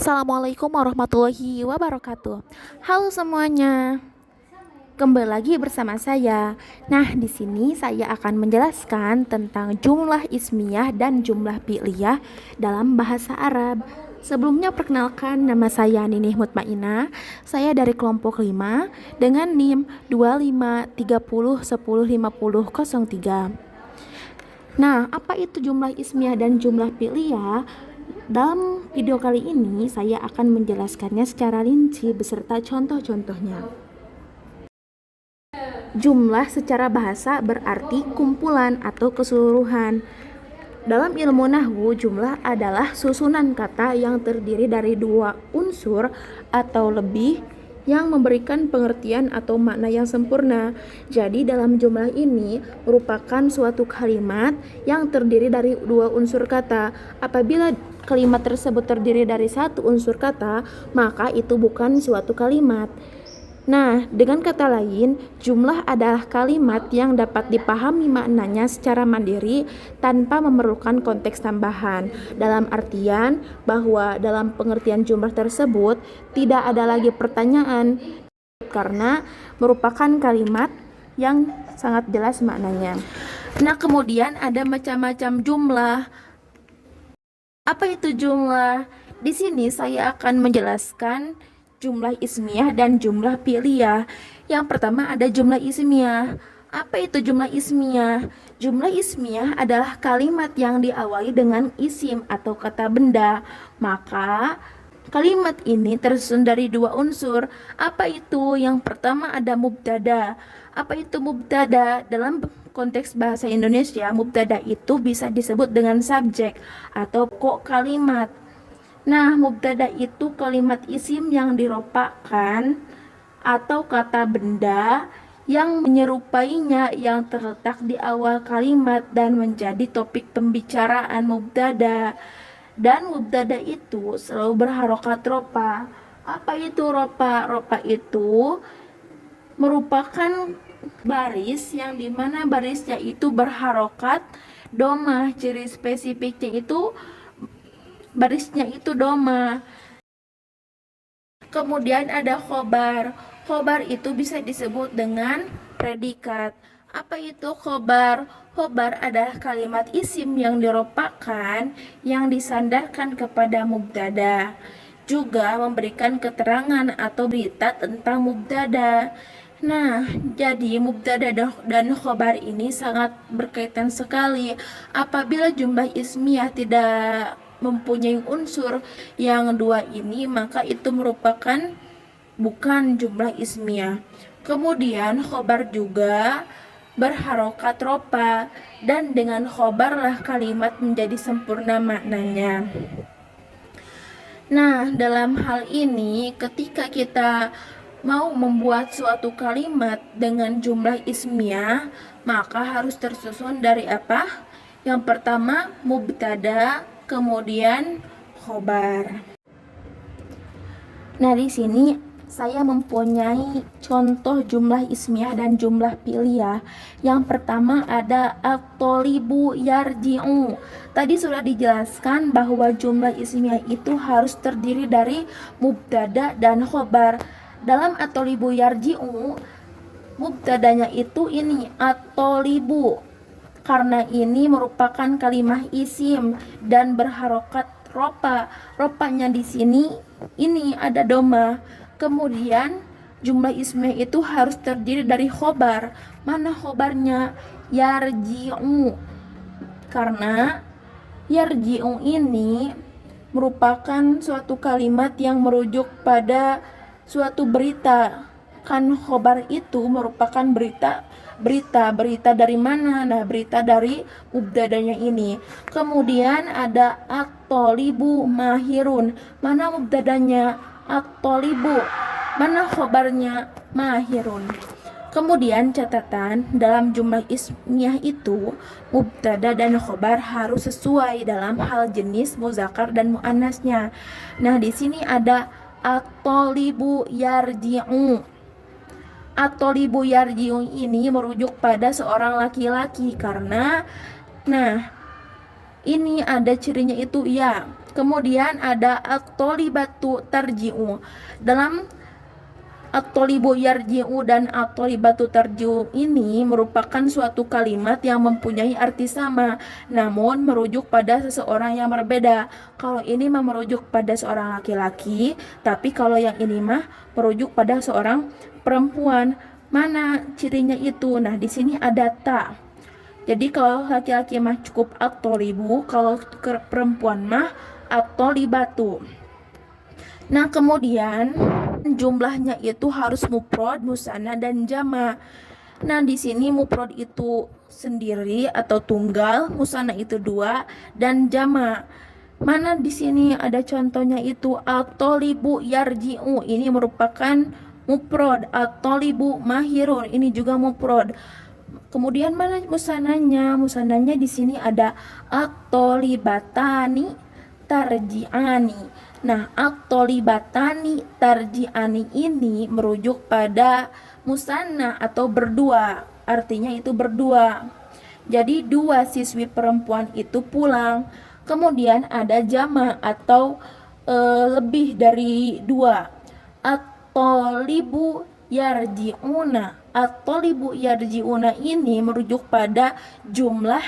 Assalamualaikum warahmatullahi wabarakatuh. Halo semuanya, kembali lagi bersama saya. Nah, di sini saya akan menjelaskan tentang jumlah ismiyah dan jumlah fi'liyah dalam bahasa Arab. Sebelumnya perkenalkan, nama saya Ninih Mutmainah. Saya dari kelompok 5 dengan NIM 2530105003. Nah, apa itu jumlah ismiyah dan jumlah fi'liyah? Dalam video kali ini saya akan menjelaskannya secara rinci beserta contoh-contohnya. Jumlah secara bahasa berarti kumpulan atau keseluruhan. Dalam ilmu nahwu, jumlah adalah susunan kata yang terdiri dari dua unsur atau lebih yang memberikan pengertian atau makna yang sempurna. Jadi dalam jumlah ini merupakan suatu kalimat yang terdiri dari dua unsur kata. Apabila kalimat tersebut terdiri dari satu unsur kata, maka itu bukan suatu kalimat. Nah, dengan kata lain, jumlah adalah kalimat yang dapat dipahami maknanya secara mandiri tanpa memerlukan konteks tambahan. Dalam artian bahwa dalam pengertian jumlah tersebut tidak ada lagi pertanyaan karena merupakan kalimat yang sangat jelas maknanya. Nah, kemudian ada macam-macam jumlah. Apa itu jumlah? Di sini saya akan menjelaskan jumlah ismiyah dan jumlah fi'liyah. Yang pertama ada jumlah ismiyah. Apa itu jumlah ismiyah? Jumlah ismiyah adalah kalimat yang diawali dengan isim atau kata benda. Maka kalimat ini tersusun dari dua unsur. Apa itu? Yang pertama ada mubtada. Apa itu mubtada? Dalam konteks bahasa Indonesia, mubtada itu bisa disebut dengan subjek atau pokok kalimat. Nah, mubtada itu kalimat isim yang diropakkan atau kata benda yang menyerupainya yang terletak di awal kalimat dan menjadi topik pembicaraan mubtada. Dan mubtada itu selalu berharokat ropa. Apa itu ropa? Ropa itu merupakan baris yang dimana barisnya itu berharokat domah. Ciri spesifiknya itu barisnya itu doma. Kemudian ada khobar. Khobar itu bisa disebut dengan predikat. Apa itu khobar? Khobar adalah kalimat isim yang diropakkan yang disandarkan kepada mubtada. Juga memberikan keterangan atau berita tentang mubtada. Nah, jadi mubtada dan khobar ini sangat berkaitan sekali. Apabila jumlah ismiyah tidak mempunyai unsur yang dua ini, maka itu merupakan bukan jumlah ismiyah. Kemudian khobar juga berharokat ropa, dan dengan khobarlah kalimat menjadi sempurna maknanya. Nah, dalam hal ini ketika kita mau membuat suatu kalimat dengan jumlah ismiyah, maka harus tersusun dari apa? Yang pertama mubtada, kemudian khobar. Nah, di sini saya mempunyai contoh jumlah ismiyah dan jumlah fi'liyah. Yang pertama ada at-thalibu yarji'u. Tadi sudah dijelaskan bahwa jumlah ismiyah itu harus terdiri dari mubtada dan khobar. Dalam at-thalibu yarji'u, mubtadanya itu ini at-thalibu, karena ini merupakan kalimat isim dan berharokat ropa. Ropanya di sini ini ada doma. Kemudian jumlah ismiyah itu harus terdiri dari khobar. Mana khobarnya? Yarji'u. Karena yarji'u ini merupakan suatu kalimat yang merujuk pada suatu berita. Kan khobar itu merupakan berita dari mana? Nah, berita dari mubtadanya ini. Kemudian ada at-thalibu mahirun. Mana mubtadanya? At-thalibu. Mana khobarnya? Mahirun. Kemudian catatan, dalam jumlah ismiyah itu mubtada dan khobar harus sesuai dalam hal jenis muzakkar dan muannasnya. Nah, di sini ada at-thalibu yarji'u. At-thalibu yarji'u ini merujuk pada seorang laki-laki karena nah, ini ada cirinya itu ya. Kemudian ada at-thalibatu tarji'u. Dalam at-thalibu yarji'u dan at-thalibatu tarji'u ini merupakan suatu kalimat yang mempunyai arti sama, namun merujuk pada seseorang yang berbeda. Kalau ini mah merujuk pada seorang laki-laki, tapi kalau yang ini mah merujuk pada seorang perempuan. Mana cirinya itu? Nah, di sini ada ta. Jadi kalau laki-laki mah cukup at-thalibu, kalau perempuan mah at-thalibatu. Nah, kemudian jumlahnya itu harus mufrad, musanna dan jama'. Nah, di sini mufrad itu sendiri atau tunggal, musanna itu dua, dan jama'. Mana di sini ada contohnya itu at-thalibu yarji'u. Ini merupakan mufrad. At-thalibu mahirun. Ini juga mufrad. Kemudian mana musananya? Musananya di sini ada at-thalibatani tarji'ani. Nah, at-thalibatani tarji'ani ini merujuk pada musanna atau berdua. Artinya itu berdua. Jadi dua siswi perempuan itu pulang. Kemudian ada jama atau lebih dari dua. At-thalibu yarji'una. At-thalibu yarji'una ini merujuk pada jumlah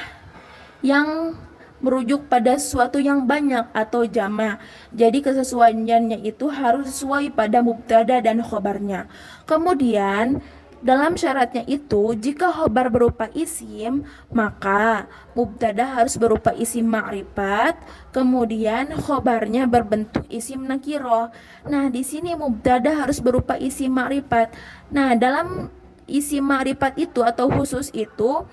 yang merujuk pada sesuatu yang banyak atau jama'. Jadi kesesuaiannya itu harus sesuai pada mubtada dan khobarnya. Kemudian dalam syaratnya itu, jika khobar berupa isim, maka mubtada harus berupa isim ma'rifat, kemudian khobarnya berbentuk isim nakiroh. Nah, di sini mubtada harus berupa isim ma'rifat. Nah, dalam isim ma'rifat itu atau khusus itu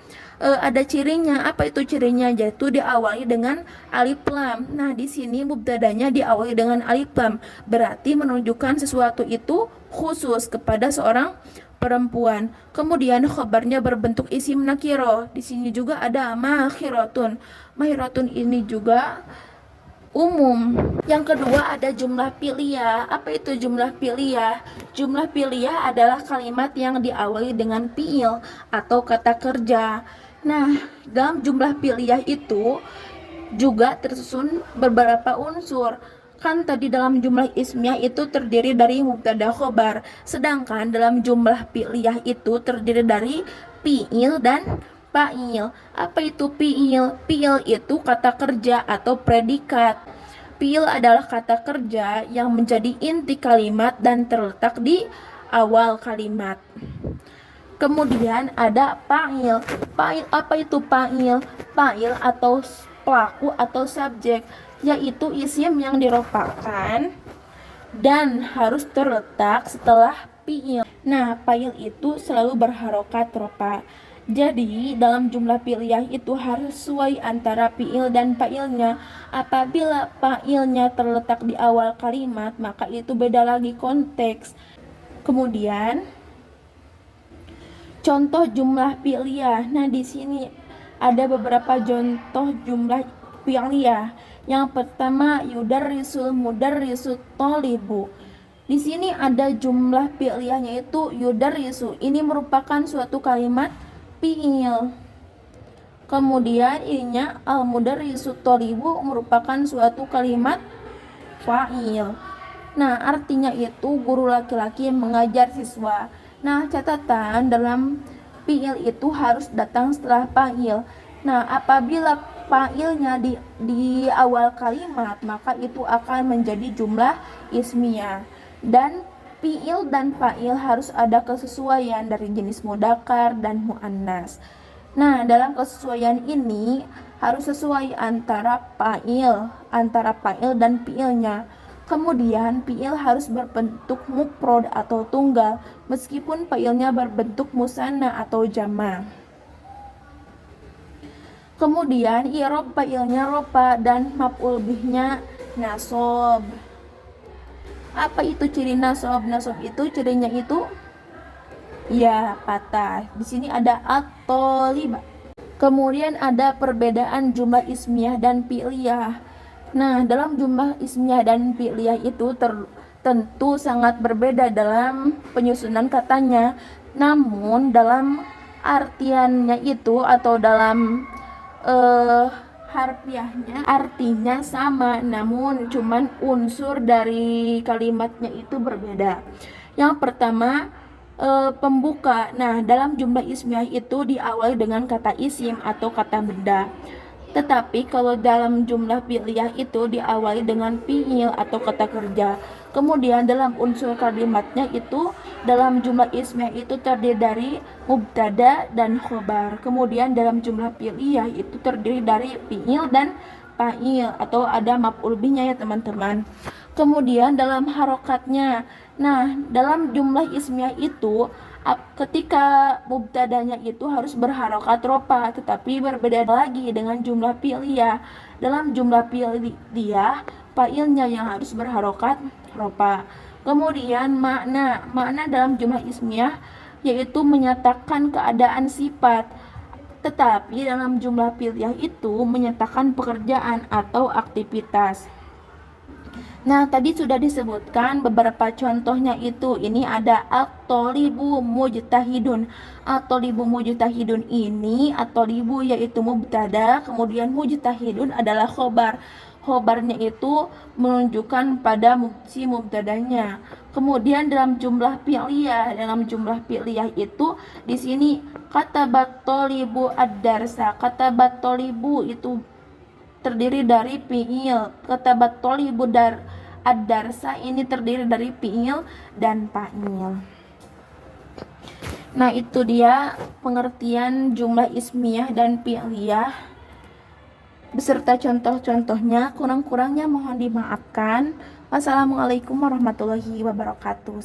ada cirinya. Apa itu cirinya? Yaitu diawali dengan alif lam. Nah, di sini mubtadanya diawali dengan alif lam, berarti menunjukkan sesuatu itu khusus kepada seorang perempuan. Kemudian khabarnya berbentuk isim nakiro. Di sini juga ada mahiratun. Mahiratun ini juga umum. Yang kedua ada jumlah piliyah. Apa itu jumlah piliyah? Jumlah piliyah adalah kalimat yang diawali dengan fiil atau kata kerja. Nah, dalam jumlah piliyah itu juga tersusun beberapa unsur. Kan tadi dalam jumlah ismiyah itu terdiri dari mubtada khobar, sedangkan dalam jumlah fi'liyah itu terdiri dari fi'il dan fa'il. Apa itu fi'il? Fi'il itu kata kerja atau predikat. Fi'il adalah kata kerja yang menjadi inti kalimat dan terletak di awal kalimat. Kemudian ada fa'il. Fa'il apa itu fa'il? Fa'il atau pelaku atau subjek, yaitu isim yang dirofakkan dan harus terletak setelah fi'il. Nah, fa'il itu selalu berharokat rofa. Jadi dalam jumlah fi'liyah itu harus sesuai antara fi'il dan fa'ilnya. Apabila fa'ilnya terletak di awal kalimat, maka itu beda lagi konteks. Kemudian contoh jumlah fi'liyah. Nah, di sini ada beberapa contoh jumlah fi'liyah. Yang pertama yudarrisul mudarrisut thalibu. Di sini ada jumlah fi'liyahnya itu yudarrisu. Ini merupakan suatu kalimat fi'il. Kemudian ininya al mudarrisut thalibu merupakan suatu kalimat fa'il. Nah, artinya itu guru laki-laki mengajar siswa. Nah, catatan dalam fi'il itu harus datang setelah fa'il. Nah, apabila fa'ilnya di awal kalimat, maka itu akan menjadi jumlah ismiyah. Dan fi'il dan fa'il harus ada kesesuaian dari jenis mudzakkar dan muannas. Nah, dalam kesesuaian ini harus sesuai antara fa'il dan fi'ilnya. Kemudian fi'il harus berbentuk mufrad atau tunggal, meskipun fa'ilnya berbentuk musanna atau jama'. Kemudian i'rab fa'ilnya rofa dan maf'ul bihnya nasab. Apa itu ciri nasab? Nasab itu cirinya itu ya patah. Di sini ada at-thalibah. Kemudian ada perbedaan jumlah ismiyah dan fi'liyah. Nah, dalam jumlah ismiyah dan fi'liyah itu tentu sangat berbeda dalam penyusunan katanya. Namun dalam artiannya itu atau dalam harfiahnya artinya sama, namun cuman unsur dari kalimatnya itu berbeda. Yang pertama, pembuka. Nah, dalam jumlah ismiyah itu diawali dengan kata isim atau kata benda. Tetapi kalau dalam jumlah fi'liyah itu diawali dengan fi'il atau kata kerja. Kemudian dalam unsur kalimatnya itu dalam jumlah ismiyah itu terdiri dari mubtada dan khobar. Kemudian dalam jumlah fi'liyah itu terdiri dari fi'il dan fa'il atau ada maf'ul bihnya ya teman-teman. Kemudian dalam harokatnya, nah dalam jumlah ismiyah itu ketika mubtadanya itu harus berharokat ropa, tetapi berbeda lagi dengan jumlah fi'liyah. Dalam jumlah fi'liyah fa'ilnya yang harus berharokat ropa. Kemudian makna dalam jumlah ismiyah yaitu menyatakan keadaan sifat, tetapi dalam jumlah fi'liyah itu menyatakan pekerjaan atau aktivitas. Nah, tadi sudah disebutkan beberapa contohnya itu. Ini ada at-thalibu mujtahidun. At-thalibu mujtahidun ini, at-thalibu yaitu mubtada, kemudian mujtahidun adalah khobar. Khobarnya itu menunjukkan pada si mubtadanya. Kemudian dalam jumlah fi'liyah itu di sini katabat thalibu ad-darsa. Katabat thalibu itu terdiri dari fi'il. Katabat thalibu ad-darsa ini terdiri dari fi'il dan fa'il. Nah, itu dia pengertian jumlah ismiyah dan fi'liyah beserta contoh-contohnya. Kurang-kurangnya mohon dimaafkan. Wassalamualaikum warahmatullahi wabarakatuh.